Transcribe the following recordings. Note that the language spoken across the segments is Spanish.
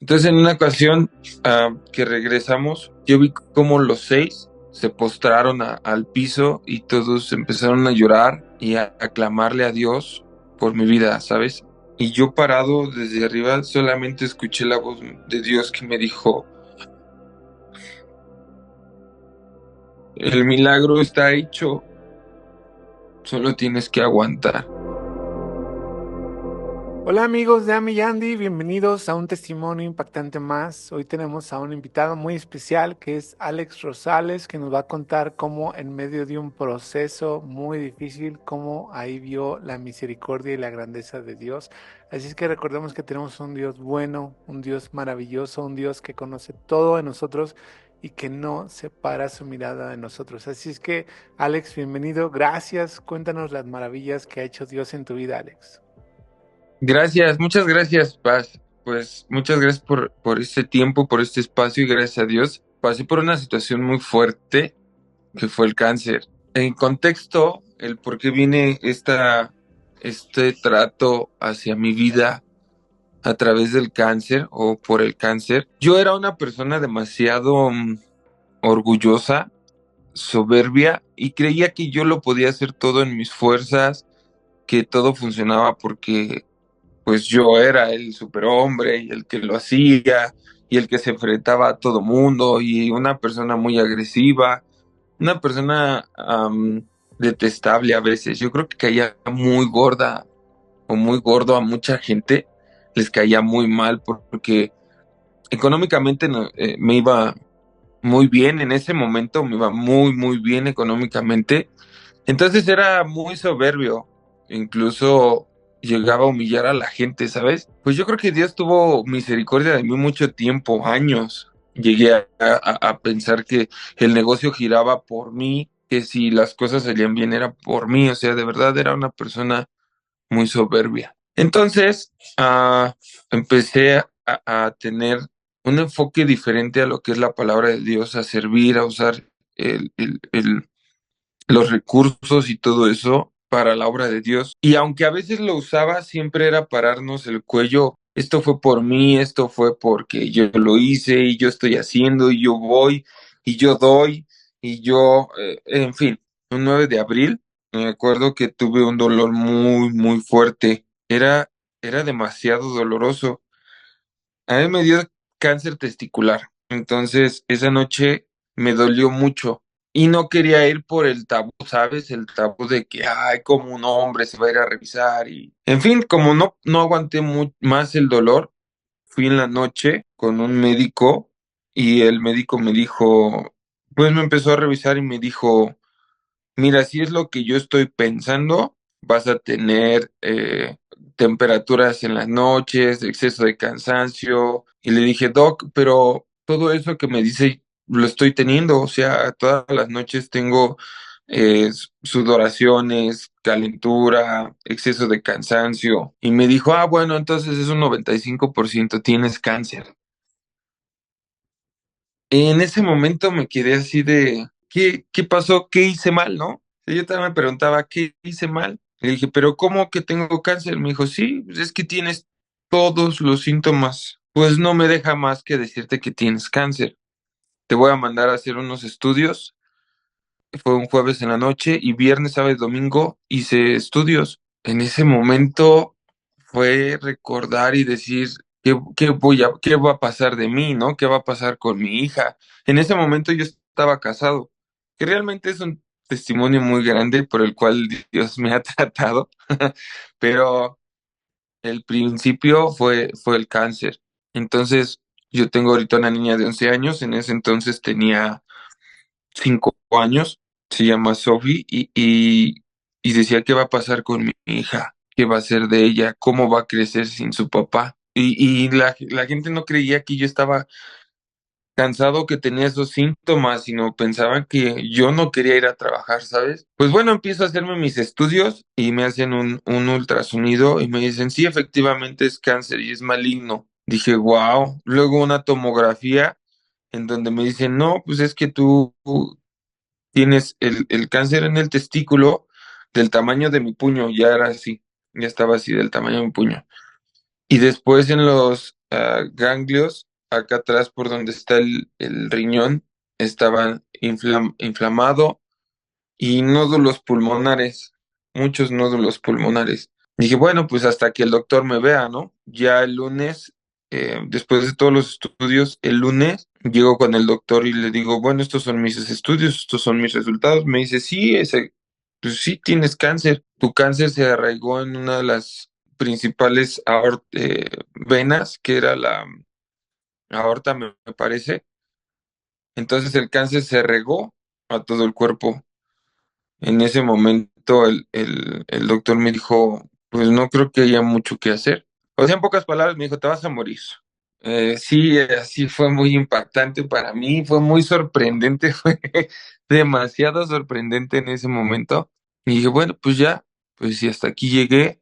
Entonces, en una ocasión que regresamos, yo vi cómo los seis se postraron al piso y todos empezaron a llorar y a clamarle a Dios por mi vida, ¿sabes? Y yo parado desde arriba solamente escuché la voz de Dios que me dijo, el milagro está hecho, solo tienes que aguantar. Hola amigos de Ami Yandy, bienvenidos a un testimonio impactante más. Hoy tenemos a un invitado muy especial que es Alex Rosales, que nos va a contar cómo en medio de un proceso muy difícil, cómo ahí vio la misericordia y la grandeza de Dios. Así es que recordemos que tenemos un Dios bueno, un Dios maravilloso, un Dios que conoce todo de nosotros y que no separa su mirada de nosotros. Así es que Alex, bienvenido, gracias. Cuéntanos las maravillas que ha hecho Dios en tu vida, Alex. Gracias, muchas gracias, Paz. Pues muchas gracias por este tiempo, por este espacio y gracias a Dios. Pasé por una situación muy fuerte que fue el cáncer. En contexto, el por qué viene este trato hacia mi vida a través del cáncer o por el cáncer. Yo era una persona demasiado orgullosa, soberbia y creía que yo lo podía hacer todo en mis fuerzas, que todo funcionaba porque pues yo era el superhombre y el que lo hacía y el que se enfrentaba a todo mundo y una persona muy agresiva, una persona detestable a veces. Yo creo que caía muy gorda o muy gordo a mucha gente, les caía muy mal porque económicamente me iba muy bien en ese momento, me iba muy bien económicamente. Entonces era muy soberbio, incluso llegaba a humillar a la gente, ¿sabes? Pues yo creo que Dios tuvo misericordia de mí mucho tiempo, años. Llegué a pensar que el negocio giraba por mí, que si las cosas salían bien era por mí, o sea, de verdad era una persona muy soberbia. Entonces, empecé a tener un enfoque diferente a lo que es la palabra de Dios, a servir, a usar el, el, el los recursos y todo eso para la obra de Dios. Y aunque a veces lo usaba, siempre era pararnos el cuello. Esto fue por mí, esto fue porque yo lo hice y yo estoy haciendo y yo voy y yo doy y yo, en fin, un 9 de abril, me acuerdo que tuve un dolor muy fuerte. Era demasiado doloroso. A mí me dio cáncer testicular. Entonces, esa noche me dolió mucho y no quería ir por el tabú, ¿sabes? El tabú de que, ay, como un hombre se va a ir a revisar y, en fin, como no aguanté más el dolor, fui en la noche con un médico y el médico me dijo, pues me empezó a revisar y me dijo, mira, si es lo que yo estoy pensando, vas a tener temperaturas en las noches, exceso de cansancio. Y le dije, Doc, pero todo eso que me dice lo estoy teniendo, o sea, todas las noches tengo sudoraciones, calentura, exceso de cansancio. Y me dijo, bueno, entonces es un 95% tienes cáncer. En ese momento me quedé así de, ¿qué pasó? ¿Qué hice mal, no? Y yo también me preguntaba, ¿qué hice mal? Le dije, ¿pero cómo que tengo cáncer? Me dijo, sí, pues es que tienes todos los síntomas. Pues no me deja más que decirte que tienes cáncer. Te voy a mandar a hacer unos estudios. Fue un jueves en la noche y viernes, sábado y domingo hice estudios. En ese momento fue recordar y decir, qué va a pasar de mí, ¿no? ¿Qué va a pasar con mi hija? En ese momento yo estaba casado, que realmente es un testimonio muy grande por el cual Dios me ha tratado, pero el principio fue el cáncer. Entonces, yo tengo ahorita una niña de 11 años, en ese entonces tenía 5 años, se llama Sophie, y decía, ¿qué va a pasar con mi hija? ¿Qué va a ser de ella? ¿Cómo va a crecer sin su papá? Y la gente no creía que yo estaba cansado, que tenía esos síntomas, sino pensaban que yo no quería ir a trabajar, ¿sabes? Pues bueno, empiezo a hacerme mis estudios y me hacen un ultrasonido y me dicen, sí, efectivamente es cáncer y es maligno. Dije, wow. Luego una tomografía en donde me dicen, no, pues es que tú tienes el cáncer en el testículo del tamaño de mi puño, ya era así, ya estaba así del tamaño de mi puño. Y después en los ganglios acá atrás por donde está el riñón estaban inflamado y nódulos pulmonares, muchos nódulos pulmonares. Dije, bueno, pues hasta que el doctor me vea, ¿no? Ya el lunes, después de todos los estudios, el lunes llego con el doctor y le digo, bueno, estos son mis estudios, estos son mis resultados. Me dice, sí, pues sí, tienes cáncer. Tu cáncer se arraigó en una de las principales venas, que era la aorta, me parece. Entonces el cáncer se regó a todo el cuerpo. En ese momento el doctor me dijo, pues no creo que haya mucho que hacer. O sea, en pocas palabras me dijo, te vas a morir. Sí, así fue muy impactante para mí, fue muy sorprendente, fue demasiado sorprendente en ese momento. Y dije, bueno, pues ya, pues si hasta aquí llegué,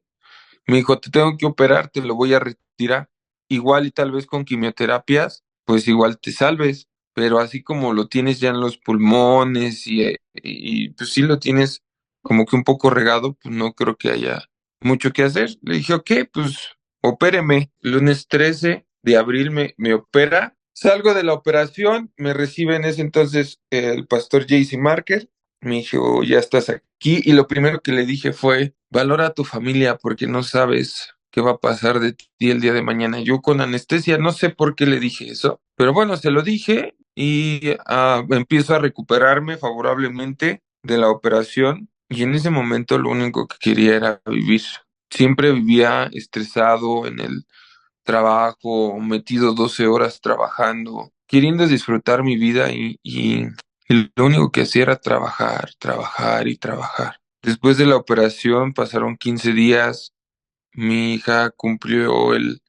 me dijo, te tengo que operar, te lo voy a retirar. Igual y tal vez con quimioterapias, pues igual te salves, pero así como lo tienes ya en los pulmones y pues sí lo tienes como que un poco regado, pues no creo que haya mucho que hacer. Le dije, ok, pues opéreme. Lunes 13 de abril me opera. Salgo de la operación, me recibe en ese entonces el pastor JC Marker. Me dijo, ya estás aquí. Y lo primero que le dije fue, valora a tu familia porque no sabes qué va a pasar de ti el día de mañana. Yo con anestesia, no sé por qué le dije eso, pero bueno, se lo dije y empiezo a recuperarme favorablemente de la operación. Y en ese momento lo único que quería era vivir. Siempre vivía estresado en el trabajo, metido 12 horas trabajando, queriendo disfrutar mi vida y lo único que hacía era trabajar, trabajar y trabajar. Después de la operación pasaron 15 días, mi hija cumplió el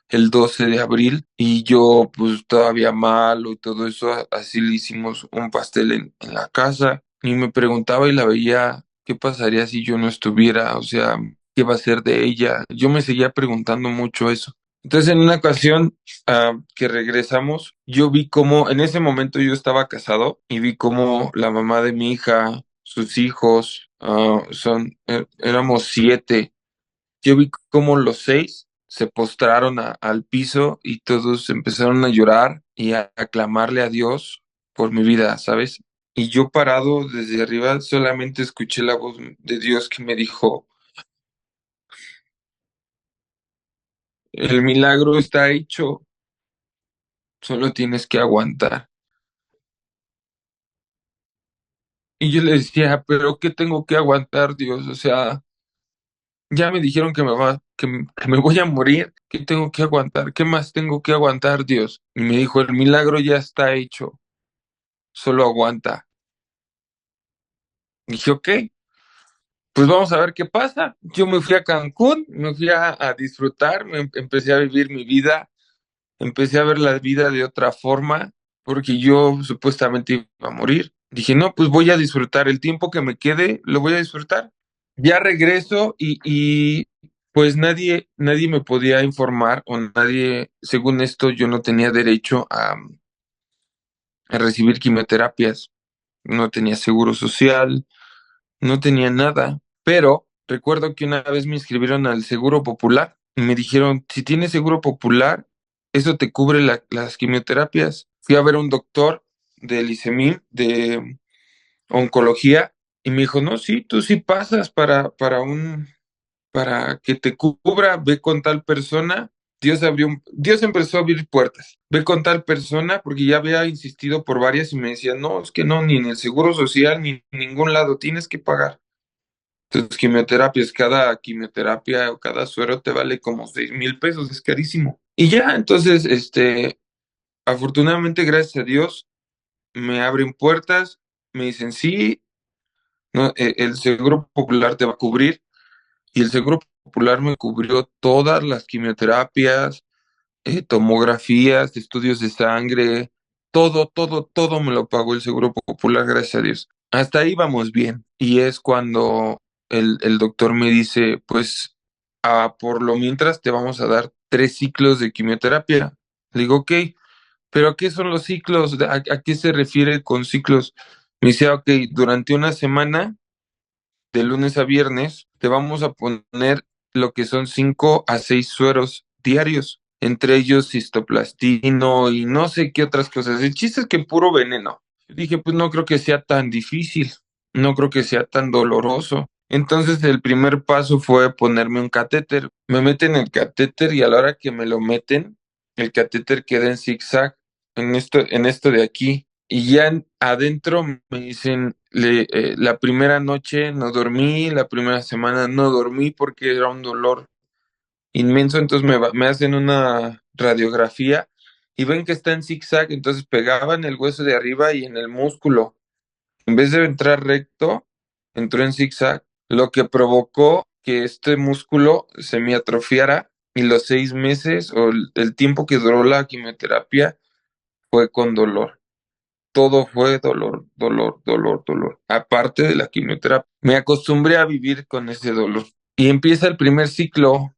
12 de abril y yo pues todavía malo y todo eso, así le hicimos un pastel en la casa y me preguntaba y la veía, ¿qué pasaría si yo no estuviera? O sea, ¿qué va a ser de ella? Yo me seguía preguntando mucho eso. Entonces, en una ocasión que regresamos, yo vi cómo, en ese momento yo estaba casado y vi cómo la mamá de mi hija, sus hijos, éramos 7. Yo vi cómo los 6 se postraron al piso y todos empezaron a llorar y a clamarle a Dios por mi vida, ¿sabes? Y yo parado desde arriba solamente escuché la voz de Dios que me dijo, el milagro está hecho, solo tienes que aguantar. Y yo le decía, pero ¿qué tengo que aguantar, Dios? O sea, ya me dijeron que me voy a morir. ¿Qué tengo que aguantar? ¿Qué más tengo que aguantar, Dios? Y me dijo, el milagro ya está hecho, solo aguanta. Y dije, ok, pues vamos a ver qué pasa. Yo me fui a Cancún, me fui a disfrutar, empecé a vivir mi vida, empecé a ver la vida de otra forma, porque yo supuestamente iba a morir. Dije, no, pues voy a disfrutar el tiempo que me quede, lo voy a disfrutar. Ya regreso y pues nadie me podía informar o nadie, según esto, yo no tenía derecho a recibir quimioterapias. No tenía seguro social, no tenía nada, pero recuerdo que una vez me inscribieron al Seguro Popular y me dijeron, si tienes Seguro Popular, eso te cubre las quimioterapias. Fui a ver a un doctor del ICEMIM, de oncología, y me dijo, no, sí, tú sí pasas para que te cubra, ve con tal persona. Dios empezó a abrir puertas. Ve con tal persona, porque ya había insistido por varias y me decía, no, es que no, ni en el Seguro Social, ni en ningún lado, tienes que pagar. Tus quimioterapias, cada quimioterapia o cada suero te vale como 6,000 pesos, es carísimo. Y ya, entonces, afortunadamente, gracias a Dios, me abren puertas, me dicen, sí, no, el Seguro Popular te va a cubrir, y el Seguro Popular me cubrió todas las quimioterapias, tomografías, estudios de sangre, todo me lo pagó el Seguro Popular, gracias a Dios. Hasta ahí vamos bien. Y es cuando el doctor me dice, pues, por lo mientras te vamos a dar 3 ciclos de quimioterapia. Le digo, ok, pero ¿qué son los ciclos? ¿A qué se refiere con ciclos? Me dice, ok, durante una semana, de lunes a viernes, te vamos a poner lo que son 5 a 6 sueros diarios. entre ellos cistoplastino y no sé qué otras cosas. El chiste es que puro veneno. Dije, pues no creo que sea tan difícil, no creo que sea tan doloroso. Entonces el primer paso fue ponerme un catéter. Me meten el catéter y a la hora que me lo meten, el catéter queda en zigzag en esto de aquí. Y ya adentro me dicen, la primera noche no dormí, la primera semana no dormí porque era un dolor inmenso, entonces me hacen una radiografía y ven que está en zigzag, entonces pegaban el hueso de arriba y en el músculo. En vez de entrar recto, entró en zigzag, lo que provocó que este músculo se me atrofiara y los 6 meses o el tiempo que duró la quimioterapia fue con dolor. Todo fue dolor, dolor, dolor, dolor. Aparte de la quimioterapia, me acostumbré a vivir con ese dolor. Y empieza el primer ciclo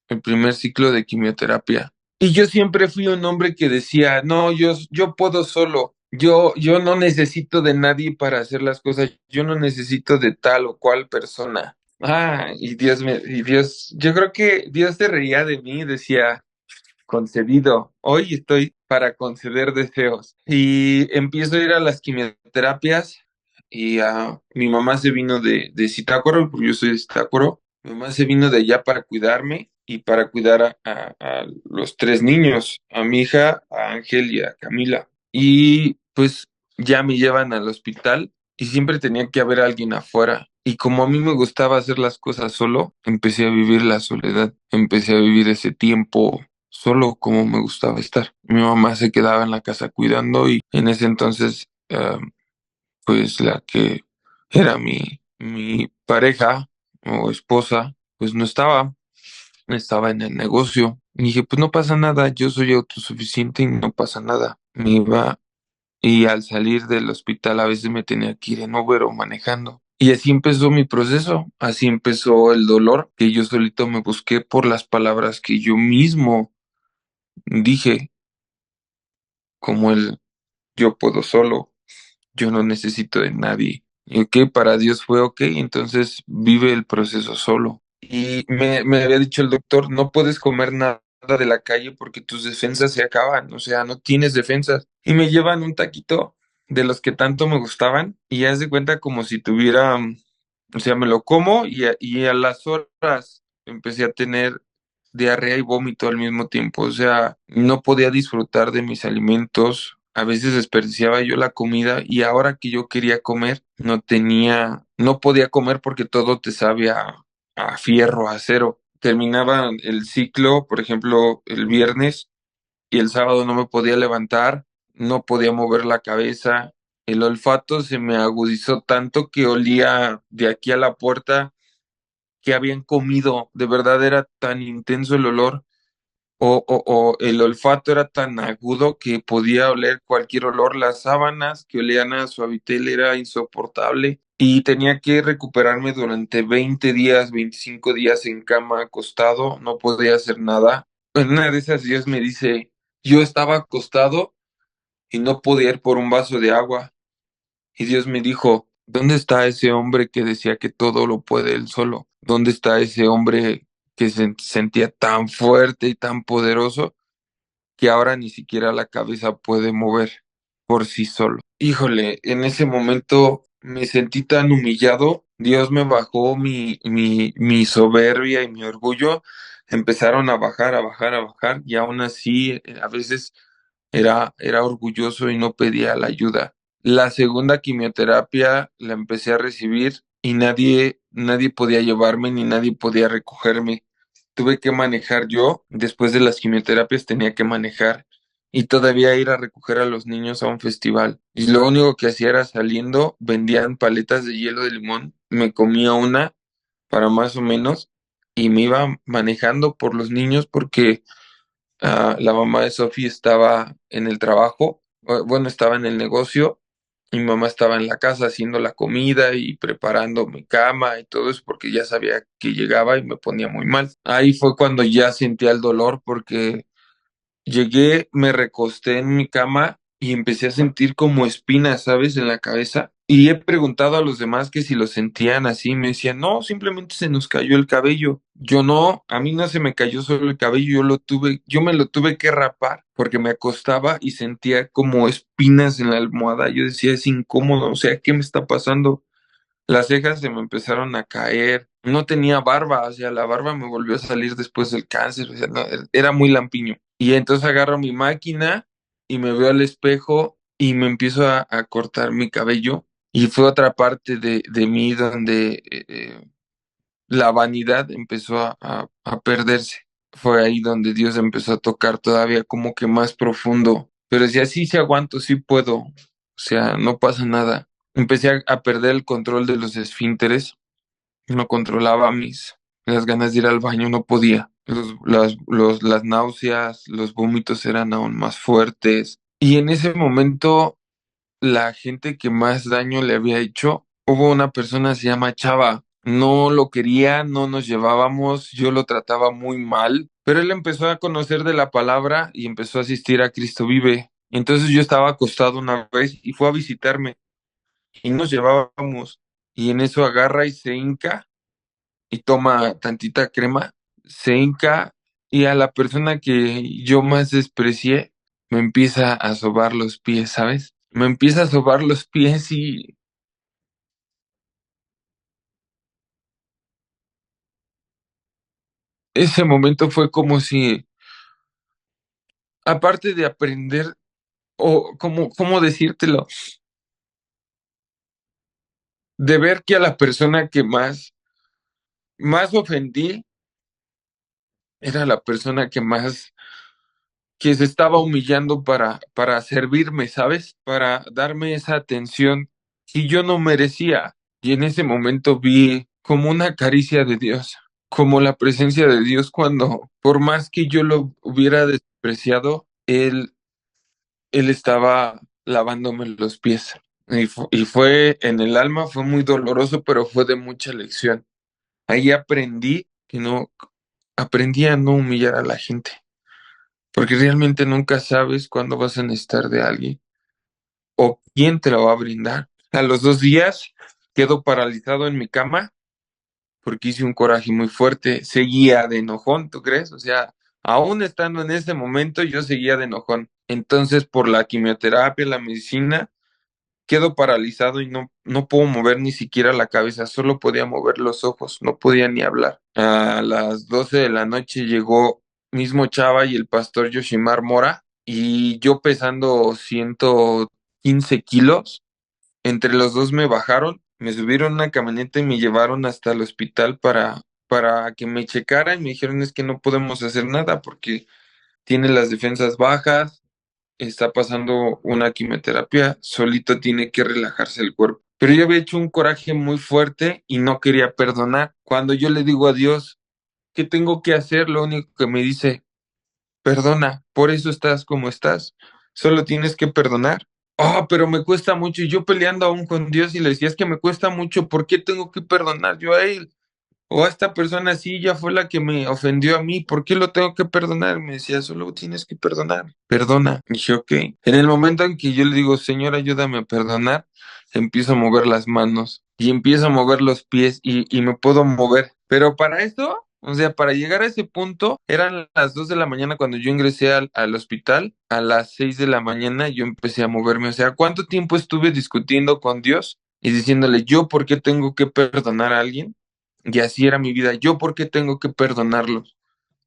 de quimioterapia. Y yo siempre fui un hombre que decía, no, yo puedo solo, yo no necesito de nadie para hacer las cosas, yo no necesito de tal o cual persona. Y Dios, yo creo que Dios se reía de mí, decía, concedido, hoy estoy para conceder deseos. Y empiezo a ir a las quimioterapias y mi mamá se vino de Zitácuaro, porque yo soy de Zitácuaro. Mi mamá se vino de allá para cuidarme y para cuidar a los 3 niños, a mi hija, a Ángel y a Camila. Y pues ya me llevan al hospital y siempre tenía que haber alguien afuera. Y como a mí me gustaba hacer las cosas solo, empecé a vivir la soledad, empecé a vivir ese tiempo solo como me gustaba estar. Mi mamá se quedaba en la casa cuidando y en ese entonces, pues la que era mi pareja o esposa, pues no estaba en el negocio. Y dije, pues no pasa nada, yo soy autosuficiente y no pasa nada. Me iba y al salir del hospital a veces me tenía que ir en Uber o manejando. Y así empezó mi proceso, así empezó el dolor que yo solito me busqué por las palabras que yo mismo dije, como el yo puedo solo, yo no necesito de nadie. Y ok, para Dios fue ok, entonces vive el proceso solo. Y me había dicho el doctor, no puedes comer nada de la calle porque tus defensas se acaban, o sea, no tienes defensas. Y me llevan un taquito de los que tanto me gustaban y haz de cuenta como si tuviera, o sea, me lo como y a las horas empecé a tener diarrea y vómito al mismo tiempo. O sea, no podía disfrutar de mis alimentos. A veces desperdiciaba yo la comida y ahora que yo quería comer, no podía comer porque todo te sabe a fierro, a acero. Terminaba el ciclo, por ejemplo, el viernes y el sábado no me podía levantar, no podía mover la cabeza. El olfato se me agudizó tanto que olía de aquí a la puerta que habían comido. De verdad era tan intenso el olor o el olfato era tan agudo que podía oler cualquier olor. Las sábanas que olían a Suavitel era insoportable y tenía que recuperarme durante 20 días, 25 días en cama acostado, no podía hacer nada. En una de esas días me dice, yo estaba acostado y no podía ir por un vaso de agua. Y Dios me dijo, ¿dónde está ese hombre que decía que todo lo puede él solo? ¿Dónde está ese hombre que se sentía tan fuerte y tan poderoso que ahora ni siquiera la cabeza puede mover por sí solo? Híjole, en ese momento me sentí tan humillado. Dios me bajó mi soberbia y mi orgullo. Empezaron a bajar, a bajar, a bajar, y aún así a veces era orgulloso y no pedía la ayuda. La segunda quimioterapia la empecé a recibir y nadie podía llevarme ni nadie podía recogerme. Tuve que manejar yo, después de las quimioterapias tenía que manejar y todavía ir a recoger a los niños a un festival. Y lo único que hacía era saliendo, vendían paletas de hielo de limón, me comía una para más o menos y me iba manejando por los niños porque la mamá de Sophie estaba en el trabajo, bueno, estaba en el negocio, mi mamá estaba en la casa haciendo la comida y preparando mi cama y todo eso porque ya sabía que llegaba y me ponía muy mal. Ahí fue cuando ya sentía el dolor porque llegué, me recosté en mi cama y empecé a sentir como espinas, ¿sabes? En la cabeza. Y he preguntado a los demás que si lo sentían así, me decían, no, simplemente se nos cayó el cabello. Yo no, a mí no se me cayó solo el cabello, yo me lo tuve que rapar porque me acostaba y sentía como espinas en la almohada. Yo decía, es incómodo, o sea, ¿qué me está pasando? Las cejas se me empezaron a caer, no tenía barba, o sea, la barba me volvió a salir después del cáncer, o sea, era muy lampiño. Y entonces agarro mi máquina y me veo al espejo y me empiezo a cortar mi cabello. Y fue otra parte de mí donde la vanidad empezó a perderse. Fue ahí donde Dios empezó a tocar todavía como que más profundo. Pero decía, sí, sí aguanto, sí puedo. O sea, no pasa nada. Empecé a perder el control de los esfínteres. No controlaba las ganas de ir al baño, no podía. Las náuseas, los vómitos eran aún más fuertes. Y en ese momento la gente que más daño le había hecho, hubo una persona, se llama Chava, no lo quería, no nos llevábamos, yo lo trataba muy mal, pero él empezó a conocer de la palabra y empezó a asistir a Cristo Vive. Entonces yo estaba acostado una vez y fue a visitarme y nos llevábamos y en eso agarra y se hinca y toma tantita crema, se hinca y a la persona que yo más desprecié me empieza a sobar los pies, ¿sabes? Me empieza a sobar los pies y ese momento fue como si, aparte de aprender, o como, ¿cómo decírtelo? De ver que a la persona que más ofendí era la persona que se estaba humillando para servirme, ¿sabes? Para darme esa atención que yo no merecía. Y en ese momento vi como una caricia de Dios, como la presencia de Dios cuando, por más que yo lo hubiera despreciado, Él estaba lavándome los pies. Y fue en el alma, fue muy doloroso, pero fue de mucha lección. Ahí aprendí a no humillar a la gente porque realmente nunca sabes cuándo vas a necesitar de alguien o quién te lo va a brindar. A los 2 días quedo paralizado en mi cama porque hice un coraje muy fuerte, seguía de enojón, ¿tú crees? O sea, aún estando en ese momento yo seguía de enojón. Entonces, por la quimioterapia, la medicina, quedo paralizado y no puedo mover ni siquiera la cabeza, solo podía mover los ojos, no podía ni hablar. A las 12 de la noche llegó mismo Chava y el pastor Yoshimar Mora y yo pesando 115 kilos, entre los dos me bajaron, me subieron a una camioneta y me llevaron hasta el hospital para que me checaran y me dijeron es que no podemos hacer nada porque tiene las defensas bajas, está pasando una quimioterapia, solito tiene que relajarse el cuerpo. Pero yo había hecho un coraje muy fuerte y no quería perdonar. Cuando yo le digo a Dios, ¿qué tengo que hacer? Lo único que me dice, perdona, por eso estás como estás, solo tienes que perdonar. Ah, pero me cuesta mucho y yo peleando aún con Dios y le decía, es que me cuesta mucho, ¿por qué tengo que perdonar yo a él? O a esta persona sí, ya fue la que me ofendió a mí, ¿por qué lo tengo que perdonar? Me decía, solo tienes que perdonar, perdona. Y dije, ok. En el momento en que yo le digo, Señor, ayúdame a perdonar, empiezo a mover las manos y empiezo a mover los pies y me puedo mover. Pero para eso, o sea, para llegar a ese punto, eran las 2 de la mañana cuando yo ingresé al hospital, a las 6 de la mañana yo empecé a moverme. O sea, ¿cuánto tiempo estuve discutiendo con Dios y diciéndole, yo por qué tengo que perdonar a alguien? Y así era mi vida. ¿Yo por qué tengo que perdonarlos?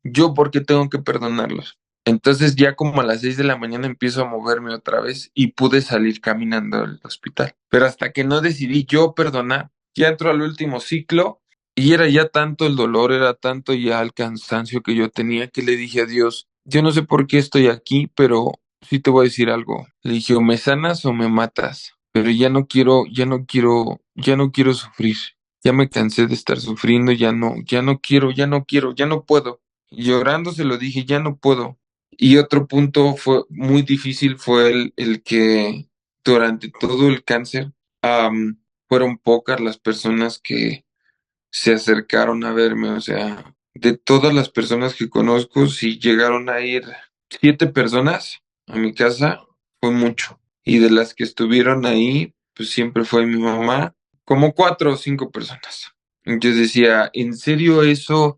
¿Yo por qué tengo que perdonarlos? Entonces ya como a las 6 de la mañana empiezo a moverme otra vez y pude salir caminando al hospital. Pero hasta que no decidí yo perdonar, ya entró al último ciclo y era ya tanto el dolor, era tanto ya el cansancio que yo tenía que le dije a Dios, yo no sé por qué estoy aquí, pero sí te voy a decir algo. Le dije, o me sanas o me matas, pero ya no quiero sufrir. Ya me cansé de estar sufriendo, ya no puedo. Y llorando se lo dije, ya no puedo. Y otro punto fue muy difícil fue el que durante todo el cáncer fueron pocas las personas que se acercaron a verme. O sea, de todas las personas que conozco, si llegaron a ir 7 personas a mi casa, fue mucho. Y de las que estuvieron ahí, pues siempre fue mi mamá, como 4 o 5 personas. Yo decía, ¿en serio eso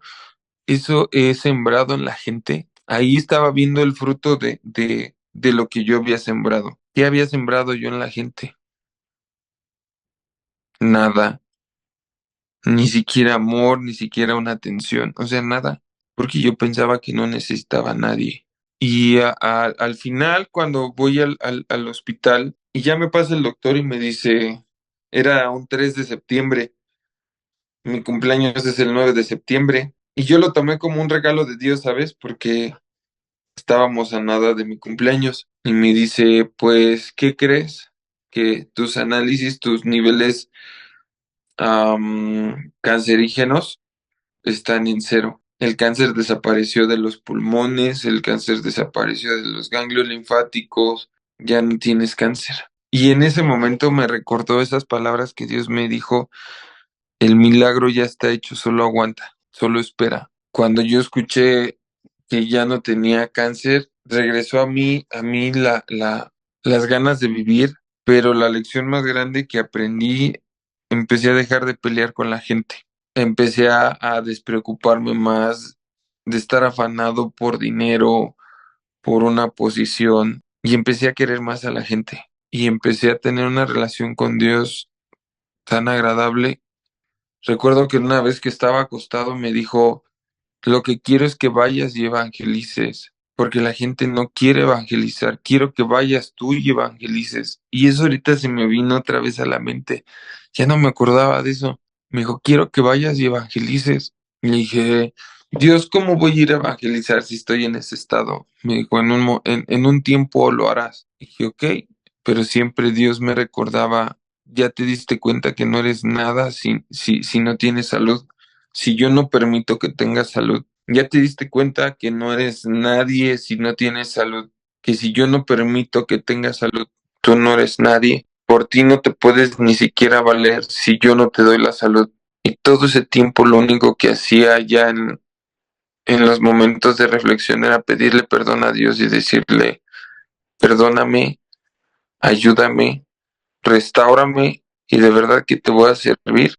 he sembrado en la gente? Ahí estaba viendo el fruto de lo que yo había sembrado. ¿Qué había sembrado yo en la gente? Nada, ni siquiera amor, ni siquiera una atención, o sea, nada, porque yo pensaba que no necesitaba a nadie. Y al final, cuando voy al hospital, y ya me pasa el doctor y me dice, era un 3 de septiembre, mi cumpleaños es el 9 de septiembre, y yo lo tomé como un regalo de Dios, ¿sabes? Porque estábamos a nada de mi cumpleaños, y me dice, pues, ¿qué crees? Que tus análisis, tus niveles cancerígenos están en cero. El cáncer desapareció de los pulmones, el cáncer desapareció de los ganglios linfáticos, ya no tienes cáncer. Y en ese momento me recordó esas palabras que Dios me dijo, el milagro ya está hecho, solo aguanta, solo espera. Cuando yo escuché que ya no tenía cáncer, regresó a mí las ganas de vivir, pero la lección más grande que aprendí, empecé a dejar de pelear con la gente. Empecé a despreocuparme más de estar afanado por dinero, por una posición, y empecé a querer más a la gente. Y empecé a tener una relación con Dios tan agradable. Recuerdo que una vez que estaba acostado me dijo, lo que quiero es que vayas y evangelices, porque la gente no quiere evangelizar, quiero que vayas tú y evangelices. Y eso ahorita se me vino otra vez a la mente, ya no me acordaba de eso. Me dijo, quiero que vayas y evangelices. Y le dije, Dios, ¿cómo voy a ir a evangelizar si estoy en ese estado? Me dijo, en un tiempo lo harás. Dije, ok, pero siempre Dios me recordaba, ya te diste cuenta que no eres nada si no tienes salud. Si yo no permito que tengas salud, ya te diste cuenta que no eres nadie si no tienes salud, que si yo no permito que tengas salud, tú no eres nadie, por ti no te puedes ni siquiera valer si yo no te doy la salud. Y todo ese tiempo lo único que hacía ya en los momentos de reflexión era pedirle perdón a Dios y decirle, perdóname, ayúdame, restáurame y de verdad que te voy a servir